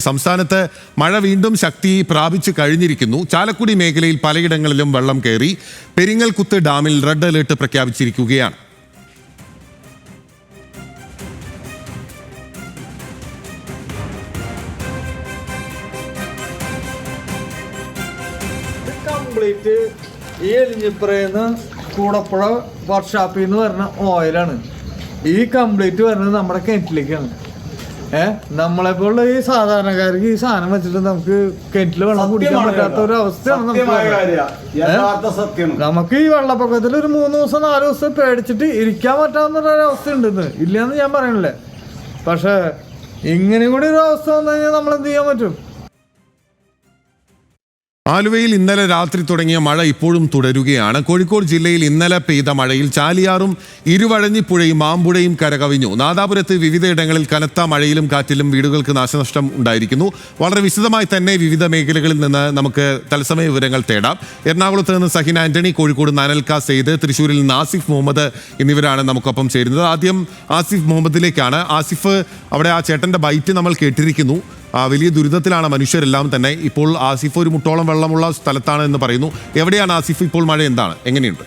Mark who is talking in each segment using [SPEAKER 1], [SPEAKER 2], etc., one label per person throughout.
[SPEAKER 1] സംസ്ഥാനത്ത് മഴ വീണ്ടും ശക്തി പ്രാപിച്ചു കഴിഞ്ഞിരിക്കുന്നു. ചാലക്കുടി മേഖലയിൽ പലയിടങ്ങളിലും വെള്ളം കയറി. പെരിങ്ങൽകുത്ത് ഡാമിൽ റെഡ് അലേർട്ട് പ്രഖ്യാപിച്ചിരിക്കുകയാണ്.
[SPEAKER 2] കംപ്ലീറ്റ് ഈ എലിഞ്ഞിപ്പുറയെന്ന് കൂടപ്പുഴ വർക്ക്ഷോപ്പിൽ നിന്ന് വരുന്ന ഓയിലാണ്. ഈ കംപ്ലീറ്റ് വരുന്നത് നമ്മുടെ കിണറ്റിലേക്കാണ്. നമ്മളെപ്പോലുള്ള ഈ സാധാരണക്കാർക്ക് ഈ സാധനം വെച്ചിട്ട് നമുക്ക് കിണറ്റിൽ വെള്ളം കുടിക്കാൻ പറ്റാത്ത ഒരു അവസ്ഥയാണ്. നമുക്ക് ഈ വെള്ളപ്പൊക്കത്തിൽ ഒരു 3 ദിവസം 4 ദിവസം പേടിച്ചിട്ട് ഇരിക്കാൻ പറ്റാവുന്ന ഒരു അവസ്ഥ ഉണ്ടെന്ന് ഇല്ലയെന്ന് ഞാൻ പറയണില്ലേ. പക്ഷെ ഇങ്ങനെ കൂടി ഒരു അവസ്ഥ വന്നു കഴിഞ്ഞാൽ നമ്മൾ എന്ത് ചെയ്യാൻ പറ്റും?
[SPEAKER 1] ആലുവയിൽ ഇന്നലെ രാത്രി തുടങ്ങിയ മഴ ഇപ്പോഴും തുടരുകയാണ്. കോഴിക്കോട് ജില്ലയിൽ ഇന്നലെ പെയ്ത മഴയിൽ ചാലിയാറും ഇരുവഴഞ്ഞിപ്പുഴയും മാമ്പുഴയും കരകവിഞ്ഞു. നാദാപുരത്ത് വിവിധയിടങ്ങളിൽ കനത്ത മഴയിലും കാറ്റിലും വീടുകൾക്ക് നാശനഷ്ടം ഉണ്ടായിരിക്കുന്നു. വളരെ വിശദമായി തന്നെ വിവിധ മേഖലകളിൽ നിന്ന് നമുക്ക് തത്സമയ വിവരങ്ങൾ തേടാം. എറണാകുളത്ത് നിന്ന് സഹിൻ ആന്റണി, കോഴിക്കോട് നാനൽക്ക സെയ്ദ്, തൃശ്ശൂരിൽ നിന്ന് ആസിഫ് മുഹമ്മദ് എന്നിവരാണ് നമുക്കൊപ്പം ചേരുന്നത്. ആദ്യം ആസിഫ് മുഹമ്മദിലേക്കാണ്. ആസിഫ്, അവിടെ ആ ചേട്ടന്റെ ബൈറ്റ് നമ്മൾ കേട്ടിരിക്കുന്നു. വലിയ ദുരിതത്തിലാണ് മനുഷ്യരെല്ലാം തന്നെ. ഇപ്പോൾ ആസിഫ് ഒരു മുട്ടോളം വെള്ളമുള്ള സ്ഥലത്താണ് എന്ന് പറയുന്നു. എവിടെയാണ് ആസിഫ്? ഇപ്പോൾ മഴ എന്താണ്, എങ്ങനെയുണ്ട്?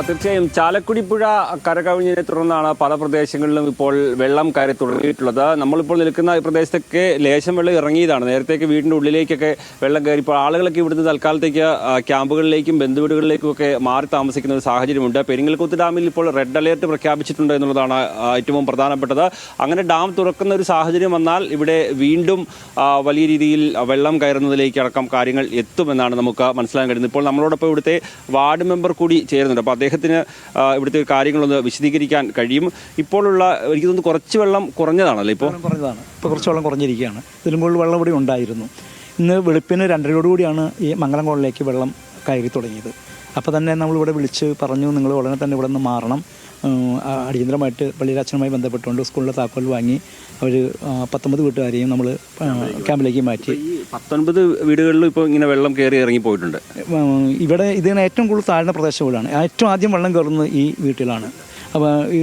[SPEAKER 3] തീർച്ചയായും ചാലക്കുടി പുഴ കരകവിഞ്ഞതിനെ തുടർന്നാണ് പല പ്രദേശങ്ങളിലും ഇപ്പോൾ വെള്ളം കയറി തുടങ്ങിയിട്ടുള്ളത്. നമ്മളിപ്പോൾ നിൽക്കുന്ന ഈ പ്രദേശത്തൊക്കെ ലേശം വെള്ളം ഇറങ്ങിയതാണ്. നേരത്തേക്ക് വീടിൻ്റെ ഉള്ളിലേക്കൊക്കെ വെള്ളം കയറി. ഇപ്പോൾ ആളുകളൊക്കെ ഇവിടുന്ന് തൽക്കാലത്തേക്ക് ക്യാമ്പുകളിലേക്കും ബന്ധുവീടുകളിലേക്കും ഒക്കെ മാറി താമസിക്കുന്ന ഒരു സാഹചര്യമുണ്ട്. പെരിങ്ങൽകുത്ത് ഡാമിൽ ഇപ്പോൾ റെഡ് അലേർട്ട് പ്രഖ്യാപിച്ചിട്ടുണ്ട് എന്നുള്ളതാണ് ഏറ്റവും പ്രധാനപ്പെട്ടത്. അങ്ങനെ ഡാം തുറക്കുന്ന ഒരു സാഹചര്യം വന്നാൽ ഇവിടെ വീണ്ടും വലിയ രീതിയിൽ വെള്ളം കയറുന്നതിലേക്ക് അടക്കം കാര്യങ്ങൾ എത്തുമെന്നാണ് നമുക്ക് മനസ്സിലാക്കാൻ കഴിയുന്നത്. ഇപ്പോൾ നമ്മളോടൊപ്പം ഇവിടുത്തെ വാർഡ് മെമ്പർ കൂടി ചേരുന്നുണ്ട്. അപ്പോൾ അദ്ദേഹത്തിന് ഇവിടുത്തെ കാര്യങ്ങളൊന്ന് വിശദീകരിക്കാൻ കഴിയും. ഇപ്പോഴുള്ള എനിക്ക് തോന്നുന്നു കുറച്ച് വെള്ളം കുറഞ്ഞതാണല്ലോ. ഇപ്പോൾ
[SPEAKER 4] കുറച്ച് വെള്ളം കുറഞ്ഞിരിക്കുകയാണ്. ഇതിലും കൂടുതൽ വെള്ളം ഇവിടെ ഉണ്ടായിരുന്നു. ഇന്ന് വെളുപ്പിന് 2:30 ഈ മംഗലം കോളിലേക്ക് വെള്ളം കയറി തുടങ്ങിയത്. അപ്പോൾ തന്നെ നമ്മളിവിടെ വിളിച്ച് പറഞ്ഞു, നിങ്ങൾ ഉടനെ തന്നെ ഇവിടെ നിന്ന് മാറണം. അടിയന്തരമായിട്ട് പള്ളിയിലെ അച്ഛനുമായി ബന്ധപ്പെട്ടുകൊണ്ട് സ്കൂളിലെ താക്കോൽ വാങ്ങി അവർ 19 വീട്ടുകാരെയും നമ്മൾ ക്യാമ്പിലേക്ക് മാറ്റി.
[SPEAKER 3] 19 വീടുകളിലും ഇപ്പോൾ ഇങ്ങനെ വെള്ളം കയറി ഇറങ്ങിപ്പോയിട്ടുണ്ട്.
[SPEAKER 4] ഇവിടെ ഇതിന് ഏറ്റവും കൂടുതൽ താഴ്ന്ന പ്രദേശം ഇവിടെയാണ്. ഏറ്റവും ആദ്യം വെള്ളം കയറുന്നത് ഈ വീട്ടിലാണ്. അപ്പോൾ ഈ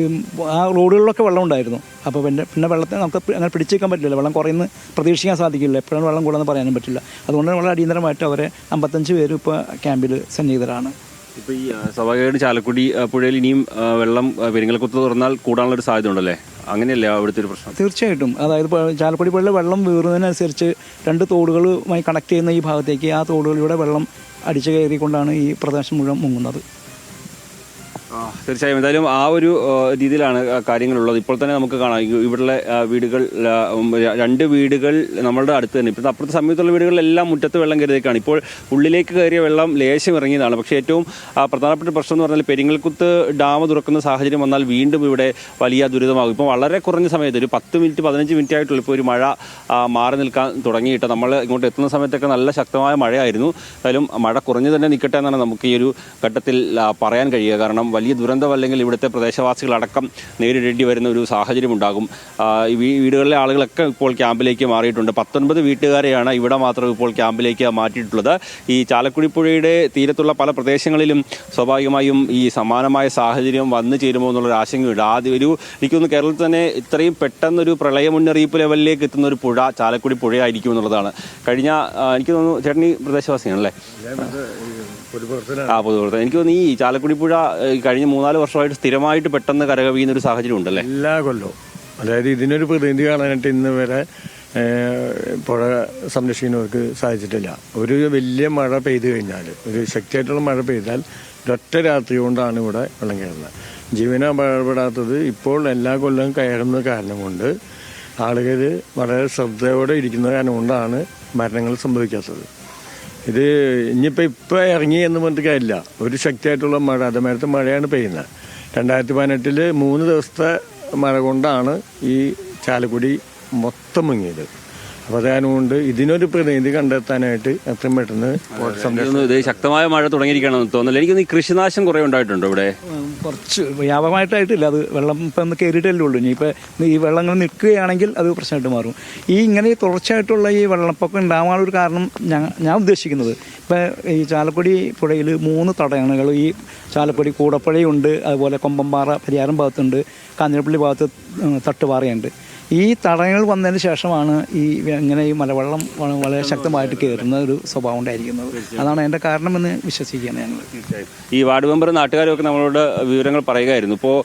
[SPEAKER 4] ആ റോഡുകളിലൊക്കെ വെള്ളം ഉണ്ടായിരുന്നു. അപ്പോൾ പിന്നെ വെള്ളത്തെ നമുക്ക് അങ്ങനെ പിടിച്ചേക്കാൻ പറ്റില്ല. വെള്ളം കുറയുന്ന പ്രതീക്ഷിക്കാൻ സാധിക്കില്ല. എപ്പോഴാണ് വെള്ളം കൂടുതലെന്ന് പറയാനും പറ്റില്ല. അതുകൊണ്ട് വളരെ അടിയന്തരമായിട്ട് അവരെ 55 പേരും ഇപ്പോൾ ക്യാമ്പിൽ സന്നിഹിതരാണ്.
[SPEAKER 3] ഇപ്പോൾ ഈ സ്വാഭാവികമായിട്ട് ചാലക്കുടി പുഴയിൽ ഇനിയും വെള്ളം പെരിങ്ങൽകുത്ത് തുറന്നാൽ കൂടാനുള്ളൊരു സാധ്യത ഉണ്ടല്ലേ? അങ്ങനെയല്ലേ അവിടുത്തെ ഒരു പ്രശ്നം?
[SPEAKER 4] തീർച്ചയായിട്ടും. അതായത് ചാലക്കുടി പുഴയിലെ വെള്ളം വീറുന്നതിനനുസരിച്ച് 2 തോടുകളുമായി കണക്ട് ചെയ്യുന്ന ഈ ഭാഗത്തേക്ക് ആ തോടുകളിലൂടെ വെള്ളം അടിച്ചു കയറിക്കൊണ്ടാണ് ഈ പ്രദേശം മുഴുവൻ മുങ്ങുന്നത്.
[SPEAKER 3] തീർച്ചയായും. എന്തായാലും ആ ഒരു രീതിയിലാണ് കാര്യങ്ങളുള്ളത്. ഇപ്പോൾ തന്നെ നമുക്ക് കാണാം ഇവിടുത്തെ വീടുകൾ 2 വീടുകൾ നമ്മളുടെ അടുത്ത് തന്നെ. ഇപ്പോഴത്തെ അപ്പുറത്തെ സമീപത്തുള്ള വീടുകളിലെല്ലാം മുറ്റത്ത് വെള്ളം കയറിയേക്കാണ്. ഇപ്പോൾ ഉള്ളിലേക്ക് കയറിയ വെള്ളം ലേശം ഇറങ്ങിയതാണ്. പക്ഷേ ഏറ്റവും പ്രധാനപ്പെട്ട പ്രശ്നം എന്ന് പറഞ്ഞാൽ പെരിങ്ങൽകുത്ത് ഡാം തുറക്കുന്ന സാഹചര്യം വന്നാൽ വീണ്ടും ഇവിടെ വലിയ ദുരിതമാകും. ഇപ്പോൾ വളരെ കുറഞ്ഞ സമയത്ത് ഒരു 10 മിനിറ്റ് 15 മിനിറ്റ് ആയിട്ടുള്ള ഇപ്പോൾ ഒരു മഴ മാറി നിൽക്കാൻ തുടങ്ങിയിട്ട് നമ്മൾ ഇങ്ങോട്ട് എത്തുന്ന സമയത്തൊക്കെ നല്ല ശക്തമായ മഴയായിരുന്നു. എന്തായാലും മഴ കുറഞ്ഞു തന്നെ നിൽക്കട്ടെ എന്നാണ് നമുക്ക് ഈ ഒരു ഘട്ടത്തിൽ പറയാൻ കഴിയുക. കാരണം വലിയ ദുരന്തം അല്ലെങ്കിൽ ഇവിടുത്തെ പ്രദേശവാസികളടക്കം നേരിടേണ്ടി വരുന്ന ഒരു സാഹചര്യം ഉണ്ടാകും. ഈ വീടുകളിലെ ആളുകളൊക്കെ ഇപ്പോൾ ക്യാമ്പിലേക്ക് മാറിയിട്ടുണ്ട്. 19 വീട്ടുകാരെയാണ് ഇവിടെ മാത്രം ഇപ്പോൾ ക്യാമ്പിലേക്ക് മാറ്റിയിട്ടുള്ളത്. ഈ ചാലക്കുടി പുഴയുടെ തീരത്തുള്ള പല പ്രദേശങ്ങളിലും സ്വാഭാവികമായും ഈ സമാനമായ സാഹചര്യം വന്നു ചേരുമോ എന്നുള്ളൊരു ആശങ്കയുണ്ട്. ആദ്യം എനിക്കൊന്ന് കേരളത്തിൽ തന്നെ ഇത്രയും പെട്ടെന്നൊരു പ്രളയ മുന്നറിയിപ്പ് ലെവലിലേക്ക് എത്തുന്ന ഒരു പുഴ ചാലക്കുടി പുഴയായിരിക്കും എന്നുള്ളതാണ്. എനിക്ക് തോന്നുന്നു ചേട്ടൻ ഈ പ്രദേശവാസിയാണല്ലേ? പൊതുപ്രവർത്തനം. എനിക്ക് തോന്നുന്നു ഈ ചാലക്കുടി പുഴ കഴിഞ്ഞ 3-4 വർഷമായിട്ട് സ്ഥിരമായിട്ട് പെട്ടെന്ന് കരകവിയുന്ന ഒരു സാഹചര്യം ഉണ്ടല്ലേ?
[SPEAKER 5] എല്ലാ കൊല്ലവും. അതായത് ഇതിനൊരു പ്രതിനിധി കാണാനായിട്ട് ഇന്ന് വരെ പുഴ സംരക്ഷിക്കുന്നവർക്ക് സാധിച്ചിട്ടില്ല. ഒരു വലിയ മഴ പെയ്തു കഴിഞ്ഞാൽ, ഒരു ശക്തിയായിട്ടുള്ള മഴ പെയ്താൽ ഒരൊറ്റ രാത്രി കൊണ്ടാണ് ഇവിടെ വെള്ളം കയറുന്നത്. ജീവനപകടപ്പെടാത്തത് ഇപ്പോൾ എല്ലാ കൊല്ലവും കയറുന്ന കാരണം കൊണ്ട് ആളുകൾ വളരെ ശ്രദ്ധയോടെ ഇരിക്കുന്ന കാരണം കൊണ്ടാണ് മരണങ്ങൾ സംഭവിക്കാത്തത്. ഇത് ഇനിയിപ്പോൾ ഇറങ്ങി എന്ന് പറഞ്ഞിട്ട് കാര്യമില്ല. ഒരു ശക്തിയായിട്ടുള്ള മഴ, അതേമാരത്തെ മഴയാണ് പെയ്യുന്നത്. 2018 3 ദിവസത്തെ മഴ കൊണ്ടാണ് ഈ ചാലക്കുടി മൊത്തം മുങ്ങിയത്. അപ്പോൾ അതുകൊണ്ട് ഇതിനൊരു പ്രതിനിധി കണ്ടെത്താനായിട്ട് എത്രയും പെട്ടെന്ന്
[SPEAKER 3] ശക്തമായ മഴ തുടങ്ങിയിരിക്കണമെന്ന് തോന്നുന്നില്ല. എനിക്കൊന്ന് ഈ കൃഷിനാശം കുറേ ഉണ്ടായിട്ടുണ്ടോ ഇവിടെ?
[SPEAKER 4] കുറച്ച് വ്യാപകമായിട്ടായിട്ടില്ല, അത് വെള്ളം ഇപ്പം ഒന്ന് കയറിയിട്ടല്ലേ ഉള്ളൂ. ഇനിയിപ്പോൾ ഈ വെള്ളങ്ങൾ നിൽക്കുകയാണെങ്കിൽ അത് പ്രശ്നമായിട്ട് മാറും. ഇങ്ങനെ തുടർച്ചയായിട്ടുള്ള ഈ വെള്ളപ്പൊക്കം ഉണ്ടാകാനൊരു കാരണം ഞാൻ ഉദ്ദേശിക്കുന്നത്, ഇപ്പം ഈ ചാലക്കുടി പുഴയിൽ 3 തടയണകൾ, ഈ ചാലക്കുടി കൂടപ്പുഴയുണ്ട്, അതുപോലെ കൊമ്പമ്പാറ പരിയാരം ഭാഗത്തുണ്ട്, കാഞ്ഞിരപ്പള്ളി ഭാഗത്ത് തട്ടുപാറയുണ്ട്. ഈ തടയങ്ങൾ വന്നതിന് ശേഷമാണ് ഇങ്ങനെ ഈ മലവെള്ളം വളരെ ശക്തമായിട്ട് കയറുന്ന ഒരു സ്വഭാവം ഉണ്ടായിരിക്കുന്നത്. അതാണ് അതിൻ്റെ കാരണമെന്ന് വിശ്വസിക്കുകയാണ് ഞങ്ങൾ.
[SPEAKER 3] ഈ വാർഡ് മെമ്പർ നാട്ടുകാരൊക്കെ നമ്മളോട് വിവരങ്ങൾ പറയുകയായിരുന്നു. ഇപ്പോൾ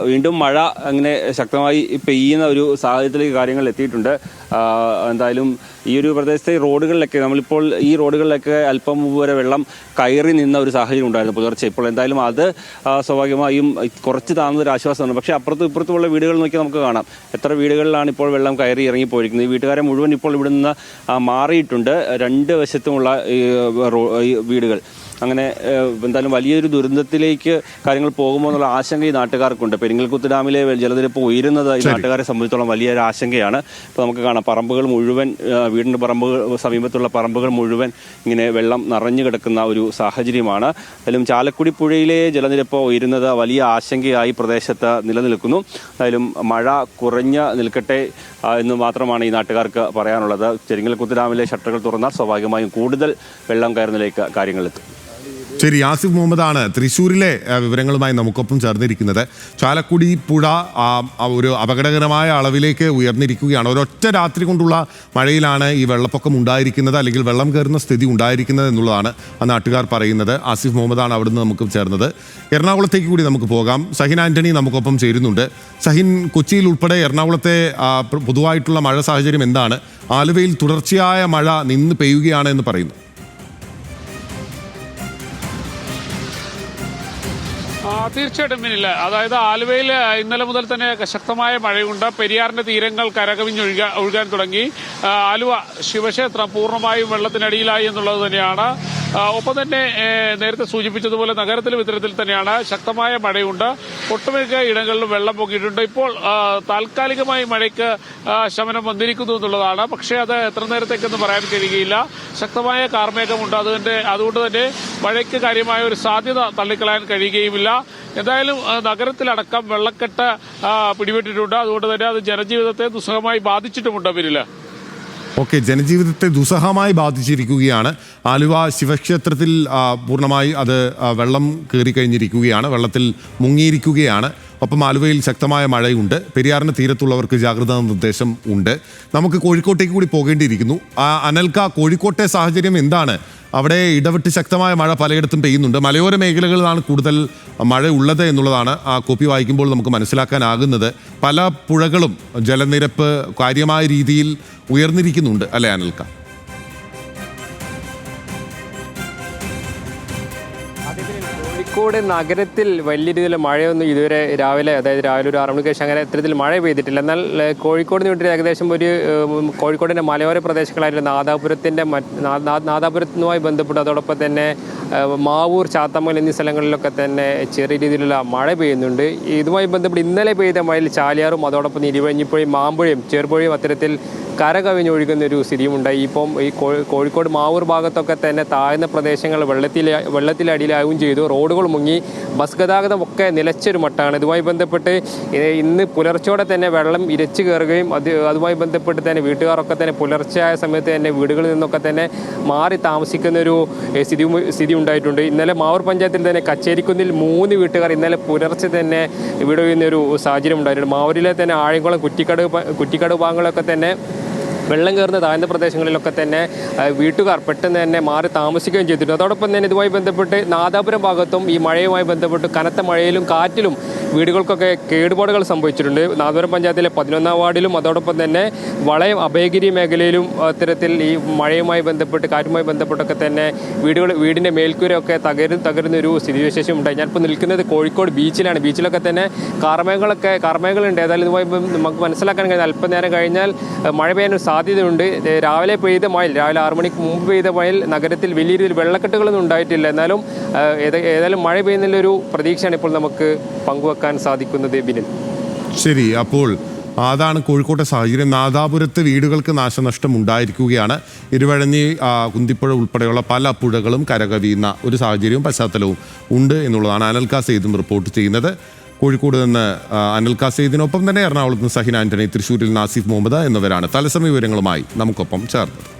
[SPEAKER 3] വീണ്ടും മഴ അങ്ങനെ ശക്തമായി പെയ്യുന്ന ഒരു സാഹചര്യത്തിലേക്ക് കാര്യങ്ങൾ എത്തിയിട്ടുണ്ട്. എന്തായാലും ഈ ഒരു പ്രദേശത്തെ റോഡുകളിലൊക്കെ നമ്മളിപ്പോൾ ഈ റോഡുകളിലൊക്കെ അല്പം മുമ്പ് വരെ വെള്ളം കയറി നിന്ന ഒരു സാഹചര്യം ഉണ്ടായിരുന്നു പുലർച്ചെ. ഇപ്പോൾ എന്തായാലും അത് സ്വാഭാവികമായും കുറച്ച് താഴ്ന്നൊരു ആശ്വാസമാണ്. പക്ഷേ അപ്പുറത്തും ഇപ്പുറത്തുമുള്ള വീടുകൾ നോക്കി നമുക്ക് കാണാം എത്ര വീടുകളിലാണ് ഇപ്പോൾ വെള്ളം കയറി ഇറങ്ങിപ്പോയിരിക്കുന്നത്. ഈ വീട്ടുകാരെ മുഴുവൻ ഇപ്പോൾ ഇവിടെ നിന്ന് മാറിയിട്ടുണ്ട്, 2 വശത്തുമുള്ള ഈ വീടുകൾ. അങ്ങനെ എന്തായാലും വലിയൊരു ദുരന്തത്തിലേക്ക് കാര്യങ്ങൾ പോകുമോ എന്നുള്ള ആശങ്ക ഈ നാട്ടുകാർക്കുണ്ട്. പെരിങ്ങൽകുത്ത് ഡാമിലെ ജലനിരപ്പ് ഉയരുന്നത് ഈ നാട്ടുകാരെ സംബന്ധിച്ചോളം വലിയൊരു ആശങ്കയാണ്. ഇപ്പോൾ നമുക്ക് കാണാം പറമ്പുകൾ മുഴുവൻ, വീടിൻ്റെ പറമ്പുകൾ, സമീപത്തുള്ള പറമ്പുകൾ മുഴുവൻ ഇങ്ങനെ വെള്ളം നിറഞ്ഞു കിടക്കുന്ന ഒരു സാഹചര്യമാണ്. അതിലും ചാലക്കുടി പുഴയിലെ ജലനിരപ്പ് ഉയരുന്നത് വലിയ ആശങ്കയായി പ്രദേശത്ത് നിലനിൽക്കുന്നു. എന്തായാലും മഴ കുറഞ്ഞ് നിൽക്കട്ടെ എന്ന് മാത്രമാണ് ഈ നാട്ടുകാർക്ക് പറയാനുള്ളത്. പെരിങ്ങൽകുത്ത് ഡാമിലെ ഷട്ടറുകൾ തുറന്നാൽ സ്വാഭാവികമായും കൂടുതൽ വെള്ളം കയറുന്നതിലേക്ക് കാര്യങ്ങളെത്തും.
[SPEAKER 1] ശരി, ആസിഫ് മുഹമ്മദാണ് തൃശ്ശൂരിലെ വിവരങ്ങളുമായി നമുക്കൊപ്പം ചേർന്നിരിക്കുന്നത്. ചാലക്കുടി പുഴ ഒരു അപകടകരമായ അളവിലേക്ക് ഉയർന്നിരിക്കുകയാണ്. ഒരൊറ്റ രാത്രി കൊണ്ടുള്ള മഴയിലാണ് ഈ വെള്ളപ്പൊക്കം ഉണ്ടായിരിക്കുന്നത്, അല്ലെങ്കിൽ വെള്ളം കയറുന്ന സ്ഥിതി ഉണ്ടായിരിക്കുന്നത് എന്നുള്ളതാണ് ആ നാട്ടുകാർ പറയുന്നത്. ആസിഫ് മുഹമ്മദാണ് അവിടുന്ന് നമുക്ക് ചേർന്നത്. എറണാകുളത്തേക്ക് കൂടി നമുക്ക് പോകാം. ഷഹിൻ ആന്റണി നമുക്കൊപ്പം ചേരുന്നുണ്ട്. ഷഹിൻ, കൊച്ചിയിൽ ഉൾപ്പെടെ എറണാകുളത്തെ പൊതുവായിട്ടുള്ള മഴ സാഹചര്യം എന്താണ്? ആലുവയിൽ തുടർച്ചയായ മഴ നിന്ന് പെയ്യുകയാണ് എന്ന് പറയുന്നു.
[SPEAKER 6] തീർച്ചയായിട്ടും പിന്നില്ല. അതായത് ആലുവയിൽ ഇന്നലെ മുതൽ തന്നെ ശക്തമായ മഴയുണ്ട്. പെരിയാറിന്റെ തീരങ്ങൾ ഒഴുകാൻ തുടങ്ങി. ആലുവ ശിവക്ഷേത്രം പൂർണ്ണമായും വെള്ളത്തിനടിയിലായി എന്നുള്ളത് തന്നെയാണ്. ഒപ്പം തന്നെ നേരത്തെ സൂചിപ്പിച്ചതുപോലെ നഗരത്തിലും ഇത്തരത്തിൽ തന്നെയാണ്. ശക്തമായ മഴയുണ്ട്, ഒട്ടുമിക്ക ഇടങ്ങളിലും വെള്ളം പൊങ്ങിയിട്ടുണ്ട്. ഇപ്പോൾ താൽക്കാലികമായി മഴയ്ക്ക് ശമനം വന്നിരിക്കുന്നു എന്നുള്ളതാണ്. പക്ഷേ അത് എത്ര നേരത്തേക്കെന്ന് പറയാൻ കഴിയുകയില്ല. ശക്തമായ കാർമേഘമുണ്ട്. അതുകൊണ്ട് തന്നെ മഴയ്ക്ക് കാര്യമായ ഒരു സാധ്യത തള്ളിക്കളയാൻ കഴിയുകയുമില്ല. എന്തായാലും നഗരത്തിലടക്കം വെള്ളക്കെട്ട് പിടിപെട്ടിട്ടുണ്ട്. അതുകൊണ്ട് തന്നെ അത് ജനജീവിതത്തെ ദുസ്സഹമായി ബാധിച്ചിട്ടുമുണ്ട്. പിന്നില്ല
[SPEAKER 1] ഓക്കെ, ജനജീവിതത്തെ ദുസ്സഹമായി ബാധിച്ചിരിക്കുകയാണ്. ആലുവ ശിവക്ഷേത്രത്തിൽ പൂർണ്ണമായി അത് വെള്ളം കയറിക്കഴിഞ്ഞിരിക്കുകയാണ്, വെള്ളത്തിൽ മുങ്ങിയിരിക്കുകയാണ്. ഒപ്പം ആലുവയിൽ ശക്തമായ മഴയുണ്ട്. പെരിയാറിന് തീരത്തുള്ളവർക്ക് ജാഗ്രതാ നിർദ്ദേശം ഉണ്ട്. നമുക്ക് കോഴിക്കോട്ടേക്ക് കൂടി പോകേണ്ടിയിരിക്കുന്നു. അനൽക്ക, കോഴിക്കോട്ടെ സാഹചര്യം എന്താണ്? അവിടെ ഇടവിട്ട് ശക്തമായ മഴ പലയിടത്തും പെയ്യുന്നുണ്ട്. മലയോര മേഖലകളിലാണ് കൂടുതൽ മഴ ഉള്ളത് എന്നുള്ളതാണ് ആ കോപ്പി വായിക്കുമ്പോൾ നമുക്ക് മനസ്സിലാക്കാനാകുന്നത്. പല പുഴകളും ജലനിരപ്പ് കാര്യമായ രീതിയിൽ ഉയർന്നിരിക്കുന്നുണ്ട് അല്ലേ അനൽക്ക?
[SPEAKER 7] കോഴിക്കോട് നഗരത്തിൽ വലിയ രീതിയിൽ മഴയൊന്നും ഇതുവരെ രാവിലെ ഒരു 6 മണിക്ക് ശേഷം അങ്ങനെ ഇത്തരത്തിൽ മഴ പെയ്തിട്ടില്ല. എന്നാൽ കോഴിക്കോട് നിന്ന് ഏകദേശം കോഴിക്കോടിൻ്റെ മലയോര പ്രദേശങ്ങളായിട്ടുള്ള നാദാപുരത്തുമായി ബന്ധപ്പെട്ട് അതോടൊപ്പം തന്നെ മാവൂർ, ചാത്തമ്മൽ എന്നീ സ്ഥലങ്ങളിലൊക്കെ തന്നെ ചെറിയ രീതിയിലുള്ള മഴ പെയ്യുന്നുണ്ട്. ഇതുമായി ബന്ധപ്പെട്ട് ഇന്നലെ പെയ്ത മഴയിൽ ചാലിയാറും അതോടൊപ്പം ഇരുവഞ്ഞിപ്പുഴയും മാമ്പുഴയും ചെറുപുഴയും അത്തരത്തിൽ കരകവിഞ്ഞൊഴുകുന്നൊരു സ്ഥിതിയുണ്ടായി. ഇപ്പം ഈ കോഴിക്കോട് മാവൂർ ഭാഗത്തൊക്കെ തന്നെ താഴ്ന്ന പ്രദേശങ്ങൾ വെള്ളത്തിലടിയിലാവുകയും ചെയ്തു. റോഡുകൾ മുങ്ങി, ബസ് ഗതാഗതം ഒക്കെ നിലച്ചൊരു മട്ടാണ്. ഇതുമായി ബന്ധപ്പെട്ട് ഇന്ന് പുലർച്ചയോടെ തന്നെ വെള്ളം ഇരച്ചു കയറുകയും അതുമായി ബന്ധപ്പെട്ട് തന്നെ വീട്ടുകാരൊക്കെ തന്നെ പുലർച്ചയായ സമയത്ത് തന്നെ വീടുകളിൽ നിന്നൊക്കെ തന്നെ മാറി താമസിക്കുന്നൊരു സ്ഥിതി ഉണ്ടായിട്ടുണ്ട്. ഇന്നലെ മാവൂർ പഞ്ചായത്തിൽ തന്നെ കച്ചേരിക്കുന്നിൽ 3 വീട്ടുകാർ ഇന്നലെ പുലർച്ചെ തന്നെ ഇവിടെ ഒരു സാഹചര്യം ഉണ്ടായിട്ടുണ്ട്. മാവൂരിലെ തന്നെ ആഴംകുളം, കുറ്റിക്കടവ് ഭാഗങ്ങളൊക്കെ തന്നെ വെള്ളം കയറുന്ന താഴ്ന്ന പ്രദേശങ്ങളിലൊക്കെ തന്നെ വീട്ടുകാർ പെട്ടെന്ന് തന്നെ മാറി താമസിക്കുകയും ചെയ്തിട്ടുണ്ട്. അതോടൊപ്പം തന്നെ ഇതുമായി ബന്ധപ്പെട്ട് നാദാപുരം ഭാഗത്തും ഈ മഴയുമായി ബന്ധപ്പെട്ട് കനത്ത മഴയിലും കാറ്റിലും വീടുകൾക്കൊക്കെ കേടുപാടുകൾ സംഭവിച്ചിട്ടുണ്ട്. നാദാപുരം പഞ്ചായത്തിലെ 11-ാം വാർഡിലും അതോടൊപ്പം തന്നെ വളയം, അഭയഗിരി മേഖലയിലും അത്തരത്തിൽ ഈ മഴയുമായി ബന്ധപ്പെട്ട് കാറ്റുമായി ബന്ധപ്പെട്ടൊക്കെ തന്നെ വീടിൻ്റെ മേൽക്കൂരയൊക്കെ തകരുന്ന ഒരു സ്ഥിതിവിശേഷം ഉണ്ടായി. ഞാനിപ്പോൾ നിൽക്കുന്നത് കോഴിക്കോട് ബീച്ചിലാണ്. ബീച്ചിലൊക്കെ തന്നെ കാർമേഘങ്ങളുണ്ട്. ഏതായാലും ഇതുമായി നമുക്ക് മനസ്സിലാക്കാൻ കഴിയുന്നത് അല്പനേരം കഴിഞ്ഞാൽ മഴ പെയ്യാൻ സാധ്യതയുണ്ട്. രാവിലെ 6 മണിക്ക് മുമ്പ് പെയ്ത മഴയിൽ നഗരത്തിൽ വലിയ രീതിയിൽ വെള്ളക്കെട്ടുകളൊന്നും ഉണ്ടായിട്ടില്ല. എന്നാലും ഏതായാലും മഴ പെയ്യുന്നതിലൊരു പ്രതീക്ഷയാണ് ഇപ്പോൾ നമുക്ക് പങ്കുവെക്കാൻ സാധിക്കുന്നത്. ബിനിൽ,
[SPEAKER 1] ശരി, അപ്പോൾ അതാണ് കോഴിക്കോട്ടെ സാഹചര്യം. നാദാപുരത്ത് വീടുകൾക്ക് നാശനഷ്ടം ഉണ്ടായിരിക്കുകയാണ്. ഇരുവഴഞ്ഞി, കുന്തിപ്പുഴ ഉൾപ്പെടെയുള്ള പല പുഴകളും കരകവിയുന്ന ഒരു സാഹചര്യവും പശ്ചാത്തലവും ഉണ്ട് എന്നുള്ളതാണ് അനൽക സെയ്ദും റിപ്പോർട്ട് ചെയ്യുന്നത്. കോഴിക്കോട് നിന്ന് അനൽക സെയ്ദിനൊപ്പം തന്നെ എറണാകുളത്ത് നിന്ന് സഹിൻ ആന്റണി, തൃശ്ശൂരിൽ നാസിഫ് മുഹമ്മദ് എന്നിവരാണ് തത്സമയ വിവരങ്ങളുമായി നമുക്കൊപ്പം ചേർന്നത്.